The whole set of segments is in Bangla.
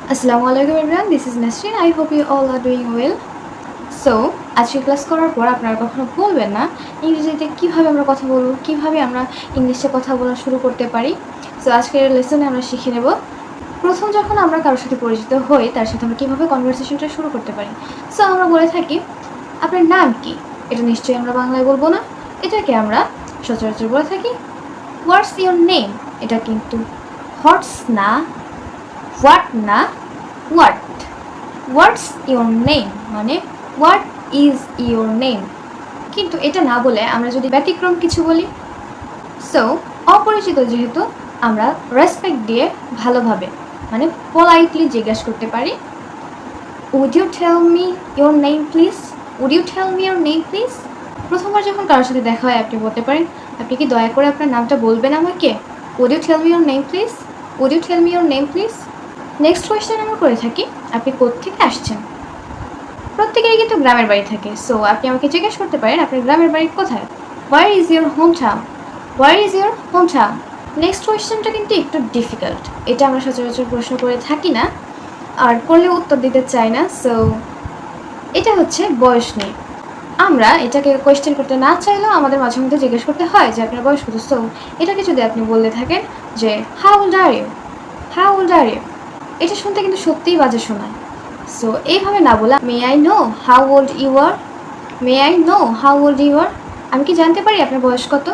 Assalamualaikum everyone, this is Nasreen. I hope you all are doing well. So আজকে ক্লাস করার পর আপনারা কখনো বলবেন না ইংরেজিতে কীভাবে আমরা কথা বলবো, কীভাবে আমরা ইংলিশে কথা বলা শুরু করতে পারি। সো আজকের লেসনে আমরা শিখে নেব প্রথম যখন আমরা কারোর সাথে পরিচিত হই তার সাথে আমরা কীভাবে কনভারসেশনটা শুরু করতে পারি। সো আমরা বলে থাকি আপনার নাম কি, এটা নিশ্চয়ই আমরা বাংলায় বলবো না, এটাকে আমরা সচরাচর বলে থাকি হোয়াটস ইউর নেম। এটা কিন্তু হটস না, হোয়াট না, হোয়াটস ইউর নেম মানে হোয়াট ইজ ইউর নেম। কিন্তু এটা না বলে আমরা যদি ব্যতিক্রম কিছু বলি, সো অপরিচিত যেহেতু আমরা রেসপেক্ট দিয়ে ভালোভাবে মানে পোলাইটলি জিজ্ঞাসা করতে পারি would you tell me your name please, would you tell me your name please. প্রথমবার যখন কারোর সাথে দেখা হয় আপনি বলতে পারেন আপনি কি দয়া করে আপনার নামটা বলবেন আমাকে, would you tell me your name please, would you tell me your name please. Next question আমরা করে থাকি আপনি কোত্থেকে আসছেন। প্রত্যেকেরই কিন্তু গ্রামের বাড়ি থাকে, সো আপনি আমাকে জিজ্ঞেস করতে পারেন আপনার গ্রামের বাড়ি কোথায়, where is your home town, where is your home town. Next কোয়েশ্চেনটা কিন্তু একটু ডিফিকাল্ট, এটা আমরা সচরাচর প্রশ্ন করে থাকি না আর করলেও উত্তর দিতে চাই না। সো এটা হচ্ছে বয়স নিয়ে, আমরা এটাকে কোয়েশ্চেন করতে না চাইলেও আমাদের মাঝে মধ্যে জিজ্ঞেস করতে হয় যে আপনার বয়স কত। সো এটাকে যদি আপনি বলতে থাকেন যে how old are you, how old are you, এটা শুনতে কিন্তু সত্যিই বাজে শোনায়। সো এইভাবে না বলা may I know how old you are, may I know how old you are, আমি কি জানতে পারি আপনার বয়স কত।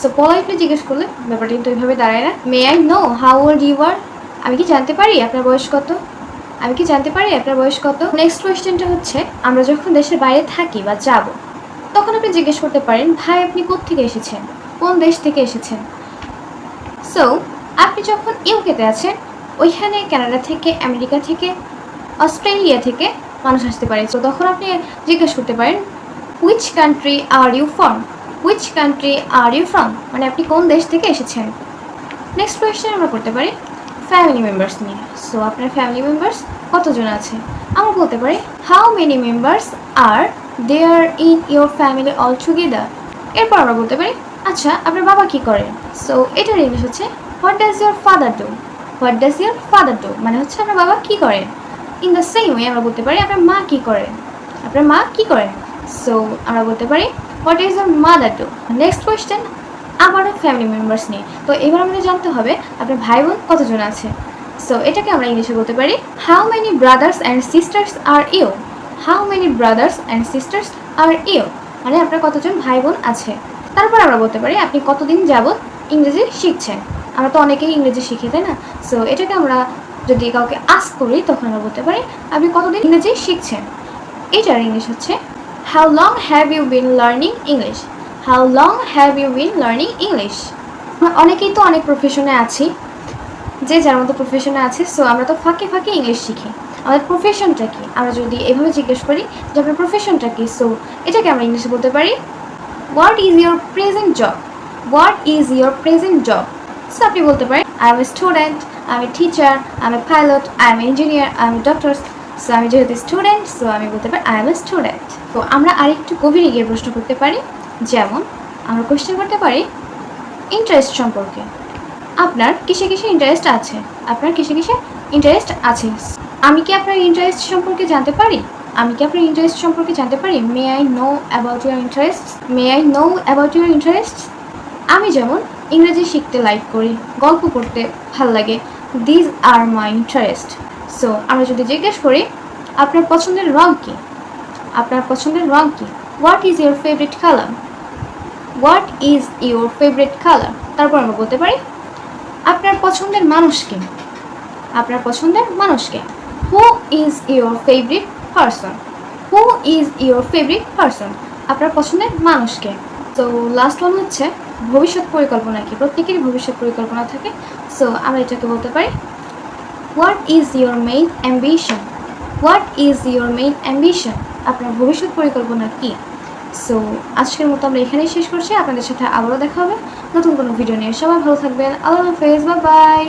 সো পোলাইটলি জিজ্ঞেস করলে ব্যাপারটা কিন্তু এইভাবে দাঁড়ায় না। May I know how old you are, আমি কি জানতে পারি আপনার বয়স কত, আমি কি জানতে পারি আপনার বয়স কত। নেক্সট কোয়েশ্চেনটা হচ্ছে আমরা যখন দেশের বাইরে থাকি বা যাব তখন আপনি জিজ্ঞেস করতে পারেন ভাই আপনি কোত্থেকে এসেছেন, কোন দেশ থেকে এসেছেন। সো আপনি যখন ইউকেতে আছেন ওইখানে কানাডা থেকে, আমেরিকা থেকে, অস্ট্রেলিয়া থেকে মানুষ আসতে পারে। তো তখন আপনি জিজ্ঞেস করতে পারেন which country are you from, which country are you from মানে আপনি কোন দেশ থেকে এসেছেন। নেক্সট কোয়েশ্চেন আমরা করতে পারি ফ্যামিলি মেম্বার্স নিয়ে। সো আপনার ফ্যামিলি মেম্বার্স কতজন আছে, আমরা বলতে পারি how many members are there in your family all together. এরপর আমরা বলতে পারি আচ্ছা আপনার বাবা কী করেন। সো এটার ইংলিশ হচ্ছে what does your father do, what does your father do মানে হচ্ছে আপনার বাবা কী করেন। ইন দ্য সেম ওয়ে আমরা বলতে পারি আপনার মা কী করেন, আপনার মা কী করেন। সো আমরা বলতে পারি what is your mother do. Next question আবারও ফ্যামিলি মেম্বার্স নিয়ে। তো এবার আমাদের জানতে হবে আপনার ভাই বোন কতজন আছে। সো এটাকে আমরা ইংলিশে বলতে পারি how many brothers and sisters are you, how many brothers and sisters are you মানে আপনার কতজন ভাই বোন আছে। তারপর আমরা বলতে পারি আপনি কতদিন যাবত ইংরেজি শিখছেন, আমরা তো অনেকেই ইংরেজি শিখি তাই না। সো এটাকে আমরা যদি কাউকে আস্ক করি তখন আমরা বলতে পারি আপনি কতদিন ইংরেজি শিখছেন। এটার ইংলিশ হচ্ছে how long have you been learning English, how long have you been learning English. অনেকেই তো অনেক প্রফেশনে আছি, যে যার মতো প্রফেশনে আছে। সো আমরা তো ফাঁকে ফাঁকে ইংলিশ শিখি, আমাদের প্রফেশনটা কি আমরা যদি এভাবে জিজ্ঞেস করি যে আপনার প্রফেশনটা কি, সো এটাকে আমরা ইংলিশে বলতে পারি what is your present job, what is your present job. So আপনি বলতে পারেন I M a student, I M a teacher, I M a pilot, I M A engineer, I M a doctor. So আমি যেহেতু স্টুডেন্ট সো আমি বলতে পারি আই এম এ স্টুডেন্ট। তো আমরা আরেকটু গভীরে গিয়ে প্রশ্ন করতে পারি, যেমন আমরা কোয়েশ্চেন করতে পারি ইন্টারেস্ট সম্পর্কে, আপনার কিসে কিসে ইন্টারেস্ট আছে, আপনার কিসে কিসে ইন্টারেস্ট আছে। আমি কি আপনার ইন্টারেস্ট সম্পর্কে জানতে পারি, আমি কি আপনার ইন্টারেস্ট সম্পর্কে জানতে পারি। মে I know about your interest, May I know about your interest. আমি যেমন ইংরেজি শিখতে লাইক করি, গল্প পড়তে ভাল লাগে, these are my interest. So আমরা যদি জিজ্ঞেস করি আপনার পছন্দের রং কী, আপনার পছন্দের রং কী, what is your favourite colour, what is your favourite colour. তারপর আমরা বলতে পারি আপনার পছন্দের মানুষকে, আপনার পছন্দের মানুষকে, who is your favourite person, who is your favourite person আপনার পছন্দের মানুষকে। তো লাস্ট ওয়ান হচ্ছে ভবিষ্যৎ পরিকল্পনা কি, প্রত্যেকেরই ভবিষ্যৎ পরিকল্পনা থাকে। সো আমরা এটাকে বলতে পারি what is your main ambition, what is your main ambition আপনার ভবিষ্যৎ পরিকল্পনা কি। সো আজকের মতো আমরা এখানেই শেষ করছি, আপনাদের সাথে আবারও দেখা হবে নতুন কোনো ভিডিও নিয়ে। সবাই ভালো থাকবেন, আল্লাহ হাফেজ, বাই বাই।